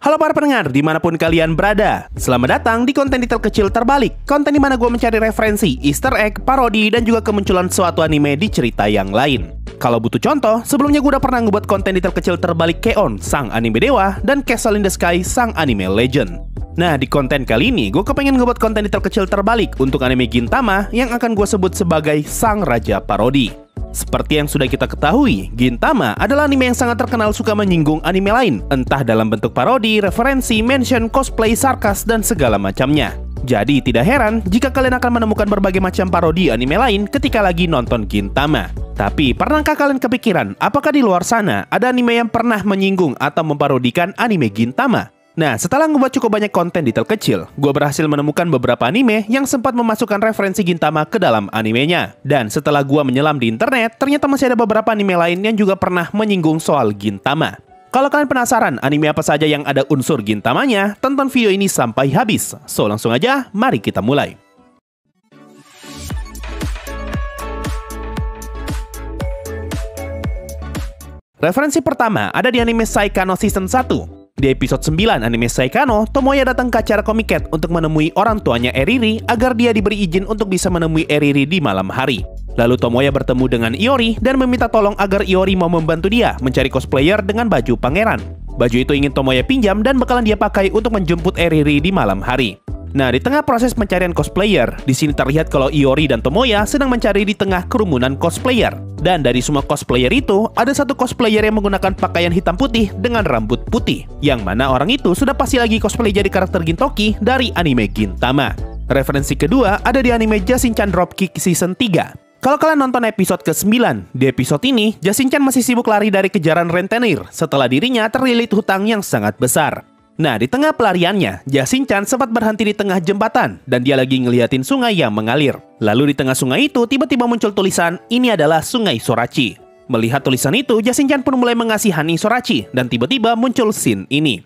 Halo para pendengar, dimanapun kalian berada. Selamat datang di konten detail kecil terbalik. Konten dimana gue mencari referensi, easter egg, parodi, dan juga kemunculan suatu anime di cerita yang lain. Kalau butuh contoh, sebelumnya gue udah pernah ngebuat konten detail kecil terbalik K-On!, sang anime dewa, dan Castle in the Sky, sang anime legend. Nah, di konten kali ini, gue kepengen ngebuat konten detail kecil terbalik untuk anime Gintama yang akan gue sebut sebagai sang raja parodi. Seperti yang sudah kita ketahui, Gintama adalah anime yang sangat terkenal suka menyinggung anime lain, entah dalam bentuk parodi, referensi, mention, cosplay, sarkas, dan segala macamnya. Jadi tidak heran jika kalian akan menemukan berbagai macam parodi anime lain ketika lagi nonton Gintama. Tapi pernahkah kalian kepikiran apakah di luar sana ada anime yang pernah menyinggung atau memparodikan anime Gintama? Nah, setelah ngebuat cukup banyak konten detail kecil, gue berhasil menemukan beberapa anime yang sempat memasukkan referensi Gintama ke dalam animenya. Dan setelah gue menyelam di internet, ternyata masih ada beberapa anime lain yang juga pernah menyinggung soal Gintama. Kalau kalian penasaran anime apa saja yang ada unsur Gintamanya, tonton video ini sampai habis. So, langsung aja, mari kita mulai. Referensi pertama ada di anime Saikano Season 1. Di episode 9 anime Saikano, Tomoya datang ke acara Comiket untuk menemui orang tuanya Eriri agar dia diberi izin untuk bisa menemui Eriri di malam hari. Lalu Tomoya bertemu dengan Iori dan meminta tolong agar Iori mau membantu dia mencari cosplayer dengan baju pangeran. Baju itu ingin Tomoya pinjam dan bakalan dia pakai untuk menjemput Eriri di malam hari. Nah, di tengah proses pencarian cosplayer, di sini terlihat kalau Iori dan Tomoya sedang mencari di tengah kerumunan cosplayer. Dan dari semua cosplayer itu, ada satu cosplayer yang menggunakan pakaian hitam putih dengan rambut putih. Yang mana orang itu sudah pasti lagi cosplay jadi karakter Gintoki dari anime Gintama. Referensi kedua ada di anime Jashin-chan Dropkick Season 3. Kalau kalian nonton episode ke-9, di episode ini, Jashin-chan masih sibuk lari dari kejaran rentenir setelah dirinya terlilit hutang yang sangat besar. Nah, di tengah pelariannya, Jashin-chan sempat berhenti di tengah jembatan dan dia lagi ngeliatin sungai yang mengalir. Lalu di tengah sungai itu tiba-tiba muncul tulisan, ini adalah Sungai Sorachi. Melihat tulisan itu, Jashin-chan pun mulai mengasihani Sorachi dan tiba-tiba muncul scene ini.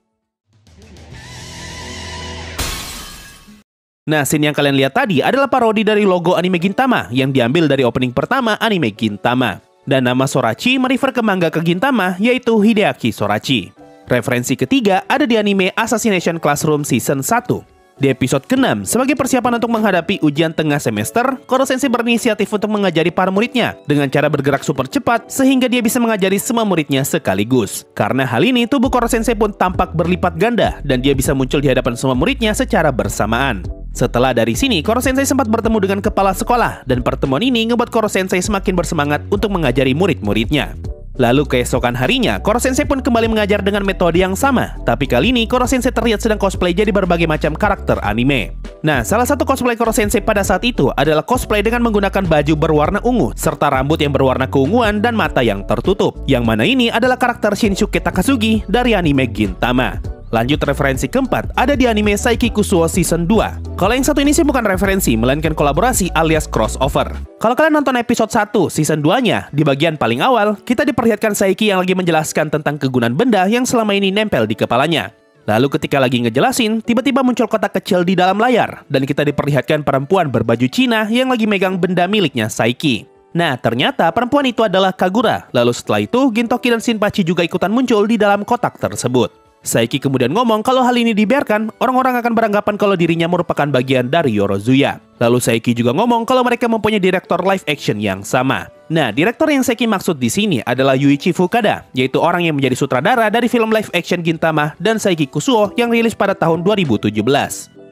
Nah, scene yang kalian lihat tadi adalah parodi dari logo anime Gintama yang diambil dari opening pertama anime Gintama. Dan nama Sorachi merefer ke mangaka Gintama yaitu Hideaki Sorachi. Referensi ketiga ada di anime Assassination Classroom Season 1. Di episode ke-6, sebagai persiapan untuk menghadapi ujian tengah semester, Koro Sensei berinisiatif untuk mengajari para muridnya dengan cara bergerak super cepat sehingga dia bisa mengajari semua muridnya sekaligus. Karena hal ini, tubuh Koro Sensei pun tampak berlipat ganda dan dia bisa muncul di hadapan semua muridnya secara bersamaan. Setelah dari sini, Koro Sensei sempat bertemu dengan kepala sekolah dan pertemuan ini ngebuat Koro Sensei semakin bersemangat untuk mengajari murid-muridnya. Lalu keesokan harinya, Koro Sensei pun kembali mengajar dengan metode yang sama. Tapi kali ini, Koro Sensei terlihat sedang cosplay jadi berbagai macam karakter anime. Nah, salah satu cosplay Koro Sensei pada saat itu adalah cosplay dengan menggunakan baju berwarna ungu, serta rambut yang berwarna keunguan dan mata yang tertutup. Yang mana ini adalah karakter Shinsuke Takasugi dari anime Gintama. Lanjut referensi keempat, ada di anime Saiki Kusuo Season 2. Kalau yang satu ini sih bukan referensi, melainkan kolaborasi alias crossover. Kalau kalian nonton episode 1 Season 2-nya, di bagian paling awal, kita diperlihatkan Saiki yang lagi menjelaskan tentang kegunaan benda yang selama ini nempel di kepalanya. Lalu ketika lagi ngejelasin, tiba-tiba muncul kotak kecil di dalam layar, dan kita diperlihatkan perempuan berbaju Cina yang lagi megang benda miliknya Saiki. Nah, ternyata perempuan itu adalah Kagura. Lalu setelah itu, Gintoki dan Shinpachi juga ikutan muncul di dalam kotak tersebut. Saiki kemudian ngomong kalau hal ini dibiarkan, orang-orang akan beranggapan kalau dirinya merupakan bagian dari Yorozuya. Lalu Saiki juga ngomong kalau mereka mempunyai direktor live action yang sama. Nah, direktor yang Saiki maksud di sini adalah Yuichi Fukada, yaitu orang yang menjadi sutradara dari film live action Gintama dan Saiki Kusuo yang rilis pada tahun 2017.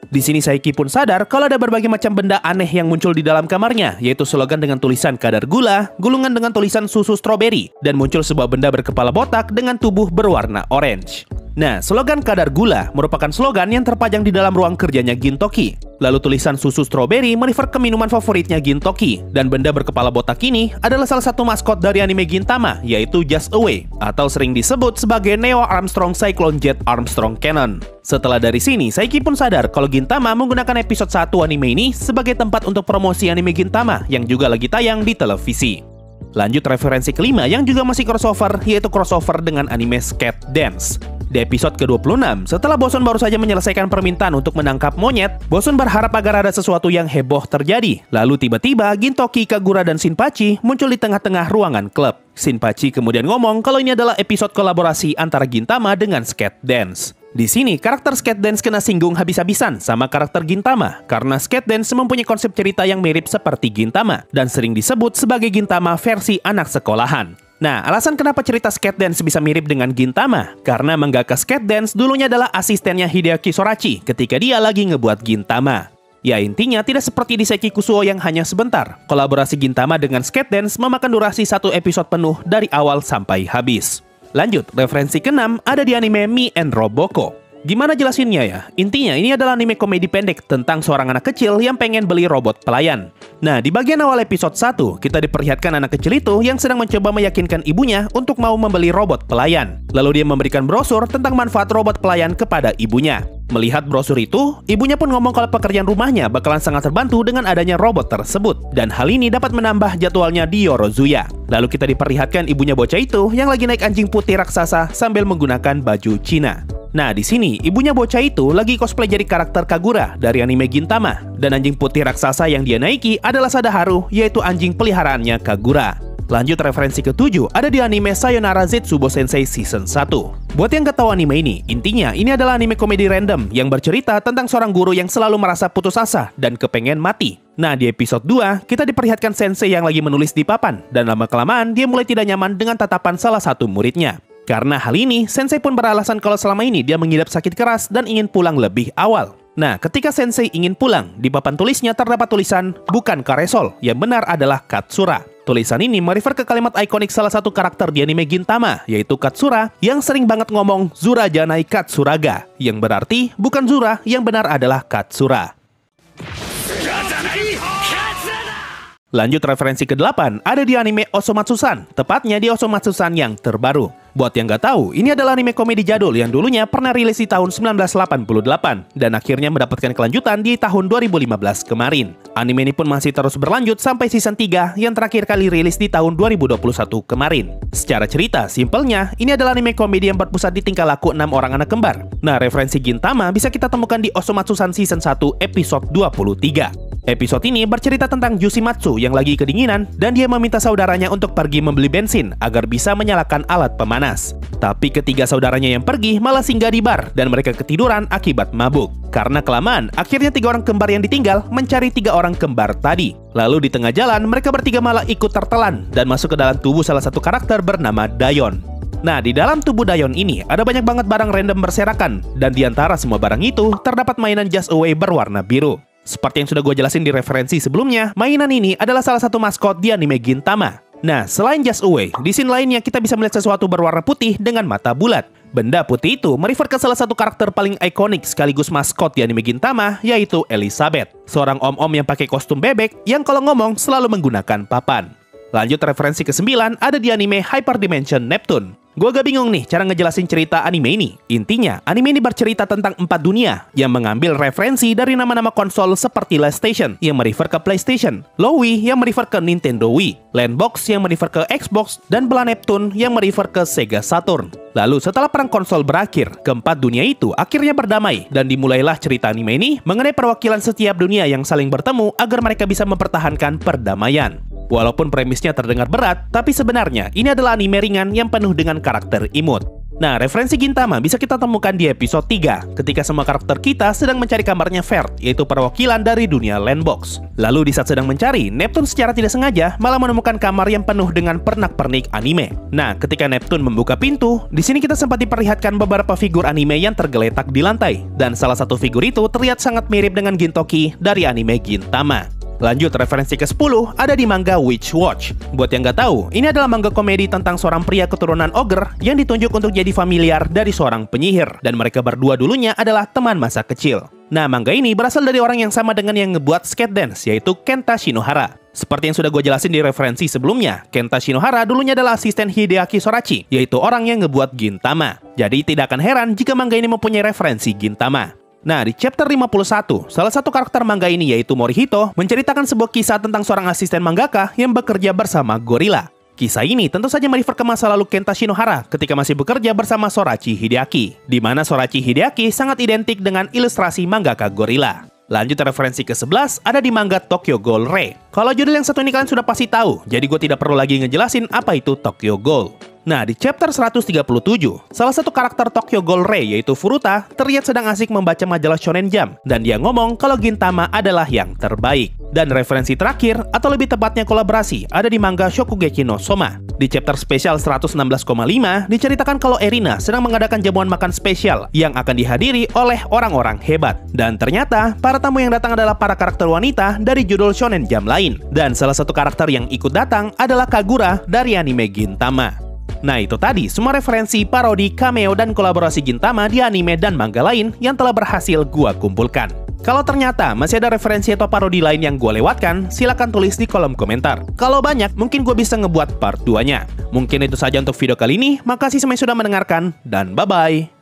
Di sini Saiki pun sadar kalau ada berbagai macam benda aneh yang muncul di dalam kamarnya, yaitu slogan dengan tulisan kadar gula, gulungan dengan tulisan susu stroberi, dan muncul sebuah benda berkepala botak dengan tubuh berwarna orange. Nah, slogan kadar gula merupakan slogan yang terpajang di dalam ruang kerjanya Gintoki. Lalu tulisan susu stroberi merefer ke minuman favoritnya Gintoki. Dan benda berkepala botak ini adalah salah satu maskot dari anime Gintama, yaitu Just Away, atau sering disebut sebagai Neo Armstrong Cyclone Jet Armstrong Cannon. Setelah dari sini, Saiki pun sadar kalau Gintama menggunakan episode 1 anime ini sebagai tempat untuk promosi anime Gintama yang juga lagi tayang di televisi. Lanjut referensi kelima yang juga masih crossover, yaitu crossover dengan anime Skate Dance. Di episode ke-26, setelah Boson baru saja menyelesaikan permintaan untuk menangkap monyet, Boson berharap agar ada sesuatu yang heboh terjadi. Lalu tiba-tiba Gintoki, Kagura, dan Shinpachi muncul di tengah-tengah ruangan klub. Shinpachi kemudian ngomong kalau ini adalah episode kolaborasi antara Gintama dengan Skate Dance. Di sini, karakter Skate Dance kena singgung habis-habisan sama karakter Gintama karena Skate Dance mempunyai konsep cerita yang mirip seperti Gintama dan sering disebut sebagai Gintama versi anak sekolahan. Nah, alasan kenapa cerita Skate Dance bisa mirip dengan Gintama karena mangaka Skate Dance dulunya adalah asistennya Hideaki Sorachi ketika dia lagi ngebuat Gintama. Ya intinya tidak seperti di Seiki Kusuo yang hanya sebentar. Kolaborasi Gintama dengan Skate Dance memakan durasi 1 episode penuh dari awal sampai habis. Lanjut, referensi ke-6 ada di anime Me and Roboko. Gimana jelasinnya ya? Intinya ini adalah anime komedi pendek tentang seorang anak kecil yang pengen beli robot pelayan. Nah, di bagian awal episode 1, kita diperlihatkan anak kecil itu yang sedang mencoba meyakinkan ibunya untuk mau membeli robot pelayan. Lalu dia memberikan brosur tentang manfaat robot pelayan kepada ibunya. Melihat brosur itu, ibunya pun ngomong kalau pekerjaan rumahnya bakalan sangat terbantu dengan adanya robot tersebut. Dan hal ini dapat menambah jadwalnya di Yorozuya. Lalu kita diperlihatkan ibunya bocah itu yang lagi naik anjing putih raksasa sambil menggunakan baju Cina. Nah, di sini ibunya bocah itu lagi cosplay jadi karakter Kagura dari anime Gintama. Dan anjing putih raksasa yang dia naiki adalah Sadaharu, yaitu anjing peliharaannya Kagura. Lanjut, referensi ke-7 ada di anime Sayonara Zetsubo Sensei Season 1. Buat yang gak tahu anime ini, intinya ini adalah anime komedi random yang bercerita tentang seorang guru yang selalu merasa putus asa dan kepengen mati. Nah, di episode 2, kita diperlihatkan sensei yang lagi menulis di papan, dan lama-kelamaan dia mulai tidak nyaman dengan tatapan salah satu muridnya. Karena hal ini, sensei pun beralasan kalau selama ini dia mengidap sakit keras dan ingin pulang lebih awal. Nah, ketika sensei ingin pulang, di papan tulisnya terdapat tulisan, bukan Karesol, yang benar adalah Katsura. Tulisan ini merefer ke kalimat ikonik salah satu karakter di anime Gintama, yaitu Katsura, yang sering banget ngomong Zura Janai Katsuraga, yang berarti bukan Zura, yang benar adalah Katsura. Lanjut, referensi ke-8 ada di anime Osomatsu-san, tepatnya di Osomatsu-san yang terbaru. Buat yang gak tahu, ini adalah anime komedi jadul yang dulunya pernah rilis di tahun 1988 dan akhirnya mendapatkan kelanjutan di tahun 2015 kemarin. Anime ini pun masih terus berlanjut sampai season 3 yang terakhir kali rilis di tahun 2021 kemarin. Secara cerita, simpelnya, ini adalah anime komedi yang berpusat di tingkah laku 6 orang anak kembar. Nah, referensi Gintama bisa kita temukan di Osomatsu-san season 1 episode 23. Episode ini bercerita tentang Yoshimatsu yang lagi kedinginan dan dia meminta saudaranya untuk pergi membeli bensin agar bisa menyalakan alat pemanas. Tapi ketiga saudaranya yang pergi malah singgah di bar dan mereka ketiduran akibat mabuk. Karena kelamaan, akhirnya 3 orang kembar yang ditinggal mencari 3 orang kembar tadi. Lalu di tengah jalan, mereka bertiga malah ikut tertelan dan masuk ke dalam tubuh salah satu karakter bernama Dayon. Nah, di dalam tubuh Dayon ini ada banyak banget barang random berserakan dan di antara semua barang itu terdapat mainan Just Away berwarna biru. Seperti yang sudah gue jelasin di referensi sebelumnya, mainan ini adalah salah satu maskot di anime Gintama. Nah, selain Just Away, di scene lainnya kita bisa melihat sesuatu berwarna putih dengan mata bulat. Benda putih itu merefer ke salah satu karakter paling ikonik sekaligus maskot di anime Gintama, yaitu Elizabeth, seorang om-om yang pakai kostum bebek yang kalau ngomong selalu menggunakan papan. Lanjut, referensi ke-9 ada di anime Hyperdimension Neptune. Gue agak bingung nih cara ngejelasin cerita anime ini. Intinya, anime ini bercerita tentang 4 dunia yang mengambil referensi dari nama-nama konsol seperti PlayStation yang merefer ke PlayStation, Lowi yang merefer ke Nintendo Wii, Landbox yang merefer ke Xbox, dan Bela Neptune yang merefer ke Sega Saturn. Lalu setelah perang konsol berakhir, keempat dunia itu akhirnya berdamai dan dimulailah cerita anime ini mengenai perwakilan setiap dunia yang saling bertemu agar mereka bisa mempertahankan perdamaian. Walaupun premisnya terdengar berat, tapi sebenarnya ini adalah anime ringan yang penuh dengan karakter imut. Nah, referensi Gintama bisa kita temukan di episode 3, ketika semua karakter kita sedang mencari kamarnya Vert, yaitu perwakilan dari dunia Landbox. Lalu di saat sedang mencari, Neptune secara tidak sengaja malah menemukan kamar yang penuh dengan pernak-pernik anime. Nah, ketika Neptune membuka pintu, di sini kita sempat diperlihatkan beberapa figur anime yang tergeletak di lantai, dan salah satu figur itu terlihat sangat mirip dengan Gintoki dari anime Gintama. Lanjut, referensi ke-10 ada di manga Witch Watch. Buat yang nggak tahu, ini adalah manga komedi tentang seorang pria keturunan ogre yang ditunjuk untuk jadi familiar dari seorang penyihir, dan mereka berdua dulunya adalah teman masa kecil. Nah, manga ini berasal dari orang yang sama dengan yang ngebuat Skate Dance, yaitu Kenta Shinohara. Seperti yang sudah gue jelasin di referensi sebelumnya, Kenta Shinohara dulunya adalah asisten Hideaki Sorachi, yaitu orang yang ngebuat Gintama. Jadi tidak akan heran jika manga ini mempunyai referensi Gintama. Nah, di chapter 51, salah satu karakter manga ini yaitu Morihito menceritakan sebuah kisah tentang seorang asisten mangaka yang bekerja bersama gorila. Kisah ini tentu saja merefer ke masa lalu Kenta Shinohara ketika masih bekerja bersama Sorachi Hideaki, di mana Sorachi Hideaki sangat identik dengan ilustrasi mangaka gorila. Lanjut, referensi ke-11 ada di manga Tokyo Ghoul Re. Kalau judul yang satu ini kalian sudah pasti tahu, jadi gue tidak perlu lagi ngejelasin apa itu Tokyo Ghoul. Nah, di chapter 137, salah satu karakter Tokyo Ghoul Rei yaitu Furuta terlihat sedang asik membaca majalah Shonen Jump dan dia ngomong kalau Gintama adalah yang terbaik. Dan referensi terakhir, atau lebih tepatnya kolaborasi, ada di manga Shokugeki no Soma. Di chapter spesial 116,5, diceritakan kalau Erina sedang mengadakan jamuan makan spesial yang akan dihadiri oleh orang-orang hebat. Dan ternyata, para tamu yang datang adalah para karakter wanita dari judul Shonen Jump lain. Dan salah satu karakter yang ikut datang adalah Kagura dari anime Gintama. Nah itu tadi semua referensi, parodi, cameo, dan kolaborasi Gintama di anime dan manga lain yang telah berhasil gua kumpulkan. Kalau ternyata masih ada referensi atau parodi lain yang gua lewatkan, silahkan tulis di kolom komentar. Kalau banyak, mungkin gua bisa ngebuat part 2-nya. Mungkin itu saja untuk video kali ini, makasih semuanya sudah mendengarkan, dan bye-bye!